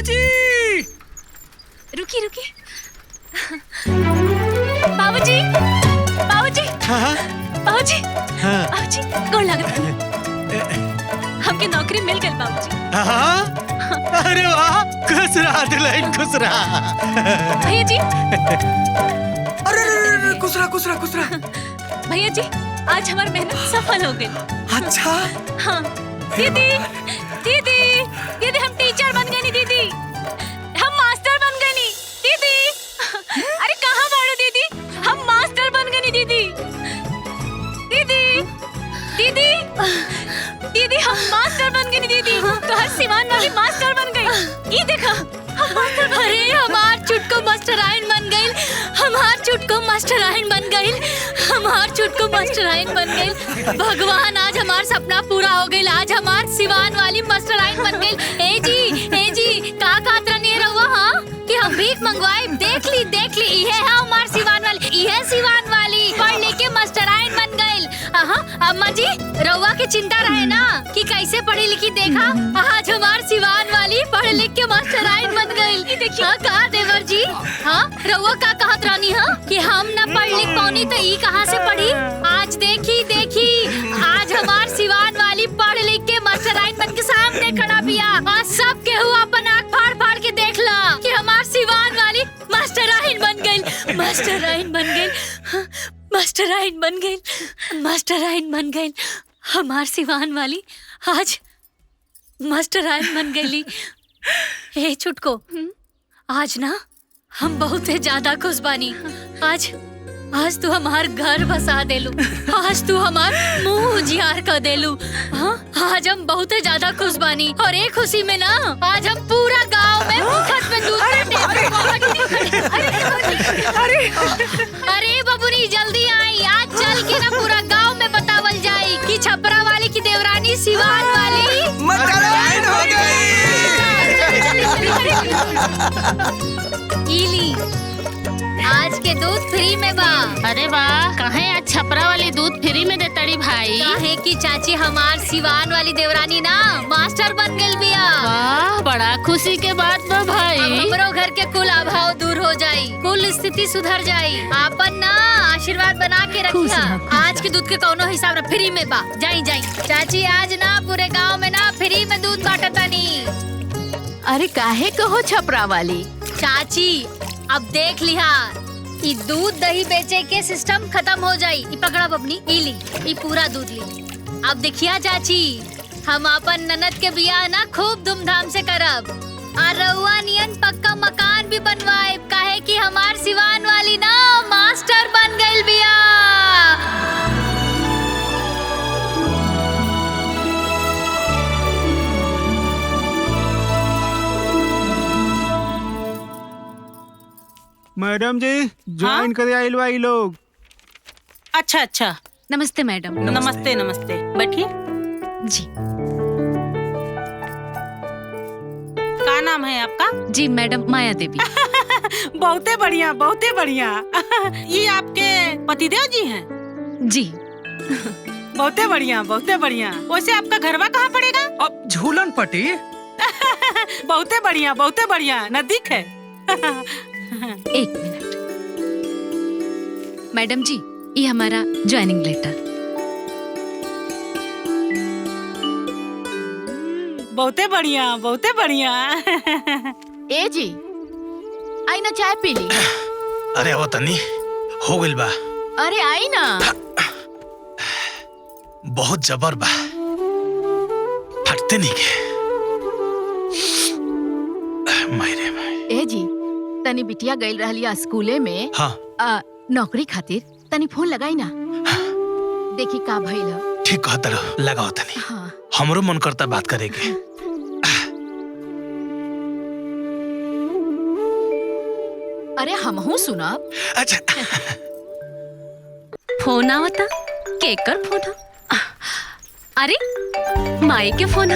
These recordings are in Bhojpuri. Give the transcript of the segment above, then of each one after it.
बाबूजी। रुकी रुकी। बाबूजी, बाबूजी, बाबूजी, बाबूजी, गोड़ लागत। हमके नौकरी मिल गई बाबूजी। अरे वाह, खुश रहा दुल्हन, खुश रहा। भैया जी। अरे खुश रहा, खुश रहा, खुश रहा। भैया जी, आज हमारी मेहनत सफल हो गई। अच्छा। हाँ। दीदी, दीदी, दीदी, हम टीचर बन गए नी दीदी, हम मास्टर बन गए नी दीदी। अरे कहाँ बाड़ो दीदी, हम मास्टर बन गए नी दीदी। दीदी, दीदी, दीदी, हम मास्टर बन गए नी दीदी। तो हर सिवान वाली मास्टर बन गई। ये देखा, हम मास्टर बन गए। अरे हमार चुटको मास्टराइन बन गई, हमार चुटको मास्टराइन बन गई, हमार चुटको मास्टराइन बन गई। भगवान, आज हमार सपना पूरा हो गई। आज हमार सिवान वाली मास्टराइन बन गई। ए जी, का कातरा नहीं रहुआ? हाँ, कि हम भीख मंगवाए। देख ली, ये है हमार सिवान वाली, ये सिवान वाली पढ़ लिख के मास्टराइन बन गई। अम्मा जी, रहुआ की चिंता रहे ना कि कैसे पढ़ी लिखी। देखा, आज हमार सिवान वाली पढ़ लिख के मास्टराइन बन गई। देखिए, कहा देवर जी, हाँ, रहुआ का कहत रानी, हाँ, कि हम न पढ़ लिख पानी तो ई कहाँ से पढ़ी। आज देखी, आज हमार सिवान वाली पढ़ लिख के मास्टराइन बन के सामने खड़ा बिया। आज सब केहू अपन आँख फाड़ फाड़ के देख ला कि हमार सिवान वाली मास्टराइन बन गई, मास्टराइन बन गई, मास्टराइन बन गई, मास्टराइन बन गई। हमार सिवान वाली आज मास्टराइन बन गई। हे छुटको, आज ना हम बहुत ही ज्यादा खुश बानी। आज तू हमार घर बसा देलू, आज तू हमार मुंह उजियार कर देलू। हाँ, आज हम बहुत ही ज्यादा खुश बानी। और एक खुशी में ना आज हम पूरा गांव में मुफ्त में दूध अरे बबुनी, जल्दी आई। आज चल के ना पूरा गांव में बतावल जाए कि छपरा वाली की देवरानी सिवान वाली मास्टराइन हो गई। इली, आज के दूध फ्री में बा। अरे वाह, काहे आज छपरा वाली दूध फ्री में दे तड़ी भाई? काहे की चाची हमार सिवान वाली देवरानी ना मास्टर बन गई बिया। वाह, बड़ा खुशी के बात बा भाई। हमरो घर के कुल अभाव दूर हो जाई, कुल स्थिति सुधर जाई। आपन ना आशीर्वाद बना के रखिया। आज के दूध के कौनो हिसाब ना फ्री में बा। जाई चाची, आज ना पूरे गाँव में ना फ्री में दूध बांटतानी। अरे काहे कहो छपरा वाली? चाची, अब देख लिहा, ई दूध दही बेचे के सिस्टम खत्म हो जाई। ई पकड़ा अपनी, ई पूरा दूध ली। अब देखिया चाची, हम अपन ननद के बियाह ना खूब धूमधाम से करब और रउआ नियन पक्का मकान भी बनवाए। काहे कि हमार सिवान वाली ना मास्टर बन गइल बिया। मैडम जी, ज्वाइन करे आइल बा ई लोग। अच्छा। नमस्ते मैडम। नमस्ते। बैठिए जी। क्या नाम है आपका? जी मैडम, माया देवी। बहुते बढ़िया। ये आपके पतिदेव जी हैं? जी। बहुते बढ़िया। वैसे आपका घरवा कहाँ पड़ेगा? अब झूलन पट्टी। बहुते बढ़िया, नजदीक है। एक मिनट मैडम जी, ये हमारा ज्वाइनिंग लेटर। बहुते बढ़िया। ए जी, आई ना चाय पी ली। अरे वो तनी हो गइल बा। अरे आई ना। बहुत जबर बा, फटते नहीं के। मायरे माय। ए जी, तनी बिटिया गइल रहलिया स्कूले में। हाँ। नौकरी खातिर तनी फोन लगाई ना। देखी का भइल ह। ठीक कहत रहो, लगाओ तनी। हाँ। हमरो मन करता बात करे के। अरे हमहू सुनब। अच्छा। फोन आवता, केकर फोन? अरे माई के फोन।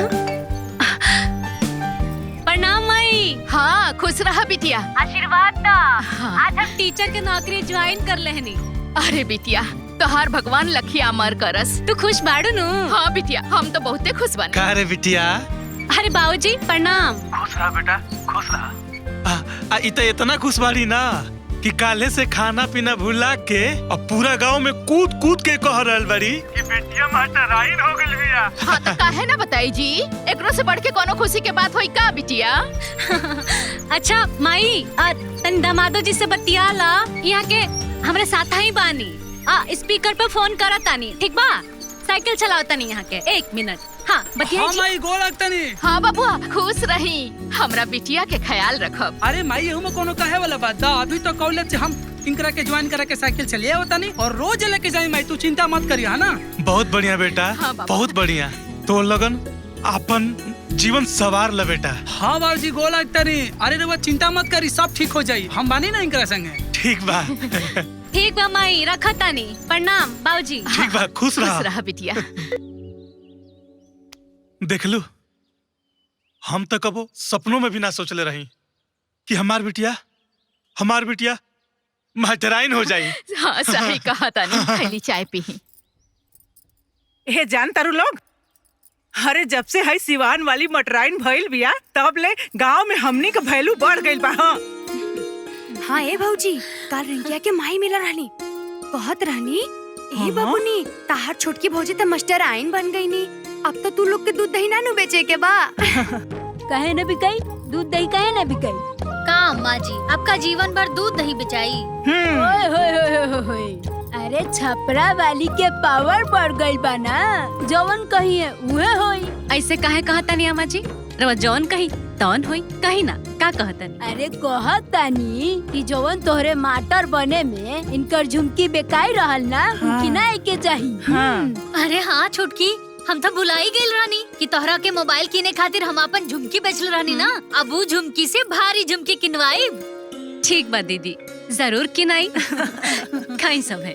प्रणाम माई। हाँ, खुश रहा बिटिया। आशीर्वाद दा। हाँ। आज हम टीचर के नौकरी ज्वाइन कर लेहनी। अरे बिटिया, तोहार भगवान लखी अमर करस। तू खुश बाड़ू नु? हाँ बिटिया, हम तो बहुते खुश बने। का रे बिटिया, अरे बाबूजी प्रणाम। खुश रहा बेटा, खुश रहा। इतना खुश बाड़ी ना कि काले से खाना पीना भुला के और पूरा गांव में कूद कूद के कह रहल बाड़ी कि बेटिया मास्टराइन हो गइल बिया। हाँ तो काहे ना बताई जी, एकरो से बढ़ के कोनो खुशी के बात होई का बिटिया? अच्छा माई, तन दामादो जी से बतियाला, यहाँ के हमरे साथ ही बानी। स्पीकर पे फोन करा तानी, ठीक बा? साइकिल चलाओ तानी यहाँ के। 1 मिनट। हाँ बतिया जी। माई गोल लगतनी। हाँ बबुआ खुश रही, हमरा बिटिया के ख्याल रखब। अरे माई एहू में कोनो कहे वाला बात दा, अभी तो कॉलेज से हम इनकरा के ज्वाइन करा के साइकिल चलिए होता नहीं और रोज लेके जाई माई, तू चिंता मत करिए, है ना? बहुत बढ़िया बेटा, हाँ, बहुत बढ़िया। तो लगन अपन जीवन सवार ल बेटा। हाँ बाबूजी गोल लगतनी। अरे रे चिंता मत करी, सब ठीक हो जाई, हम बानी ना इनकरा संगे। ठीक बा। ठीक बा माई, रखा तानी। प्रणाम बाबूजी। ठीक बा, खुश रहा बिटिया। देख लो, हम तो कबो सपनों में भी ना सोचले रही कि हमार बिटिया मास्टराइन हो जाई। हाँ सही कहा तानी। पहली चाय पी। ए जान तारू लोग, अरे जब से है सिवान वाली मटराइन भइल बिया तब ले गांव में हमनी का वैल्यू बढ़ गइल बा। हाँ ए भौजी, कल रिंकिया के माई मिला रहनी, कहत रहनी ए बबुनी ताहर छोटकी भौजी तो मास्टराइन बन गई नी, अब तो तू लोग के दूध दही ना नु बेचे के बा। कहे न बिकाई, दूध दही कहे न बिकाई। का अम्मा जी, आपका जीवन भर दूध दही बिचाई। ओए होए होए होए होए। अरे छपरा वाली के पावर बढ़ गई बा ना, जवन कही है उहे होई। ऐसे काहे कहतानी अम्मा जी? रवा जौन कही तौन होई, कही ना का कहतानी? अरे कहतानी कि जवन तोहरे माटर बने में इनकर झुमकी बेकाई रहल ना, उनकी ना के चाहिए। अरे हाँ छोटकी, हम तो भुलाई गइल रहनी कि तोहरा के मोबाइल किने खातिर हम अपन झुमकी बेचल रहनी ना। अब वो झुमकी से भारी झुमकी किनवाई। ठीक बा दीदी, जरूर किनाई। कहीं सब है।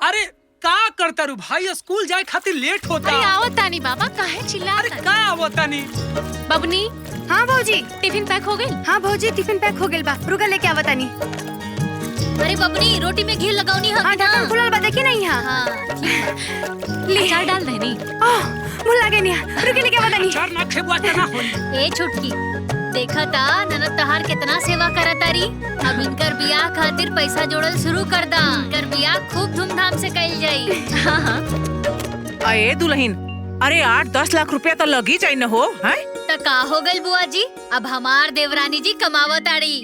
अरे का करता रू भाई, स्कूल जाए खातिर लेट होता। अरे आओ तानी बाबा, काहे चिल्ला? अरे का आवता नहीं? बबनी, हाँ भौजी। टिफिन पैक हो गई? हाँ भौजी टिफिन पैक हो गइल बा, रुका लेके आवता नी। अरे बबनी, रोटी में घी लगाऊनी है। हाँ ढक्कन खुलल बा, देखी नहीं यहाँ। हाँ, अचार डाल देनी। भूल गई नी, रुके लेके आवता नी। चार ना खेबुआ तना होई। ए छोटकी, देखा ता ननद तहार कितना सेवा करा तारी। अब इनकर बियाह खातिर पैसा जोड़ल शुरू कर दा। इनकर बियाह खूब धूमधाम से कइल जाई। हाँ हाँ। अरे दुल्हन, अरे 8-10 लाख रुपया तो लगी जाई न हो, हैं? त का हो गइल बुआ जी, अब हमार देवरानी जी कमावत आड़ी।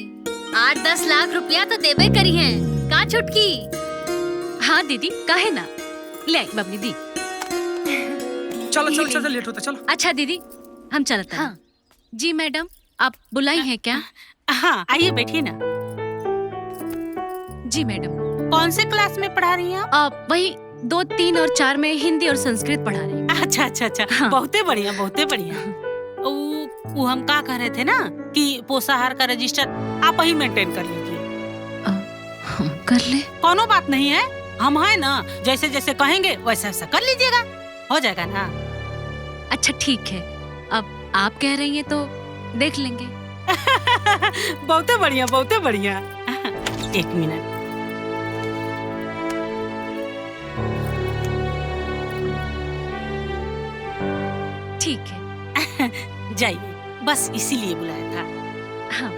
8-10 लाख रुपया तो देबे करी है का छुटकी? हाँ दीदी, काहे ना। ले आई बबनी दी। चलो लेट होता, चलो। अच्छा दीदी, हम चलते हैं। जी मैडम, आप बुलाई हैं क्या? हाँ आइए बैठिए ना। जी मैडम। कौन से क्लास में पढ़ा रही हैं आप? वही 2, 3 और 4 में हिंदी और संस्कृत पढ़ा रही हैं। अच्छा। हाँ। बहुते बढ़िया, बहुते बढ़िया। वो हम का कह रहे थे ना कि पोषाहार का रजिस्टर आप ही मेंटेन कर लीजिए। हम कर ले? कोनो बात नहीं है, हम है ना, जैसे जैसे कहेंगे वैसा वैसा कर लीजिएगा, हो जाएगा ना। अच्छा ठीक है, अब आप कह रही हैं तो देख लेंगे। बहुते बढ़िया, बहुते बढ़िया। 1 मिनट। ठीक है। जाइए, बस इसीलिए बुलाया था। हाँ।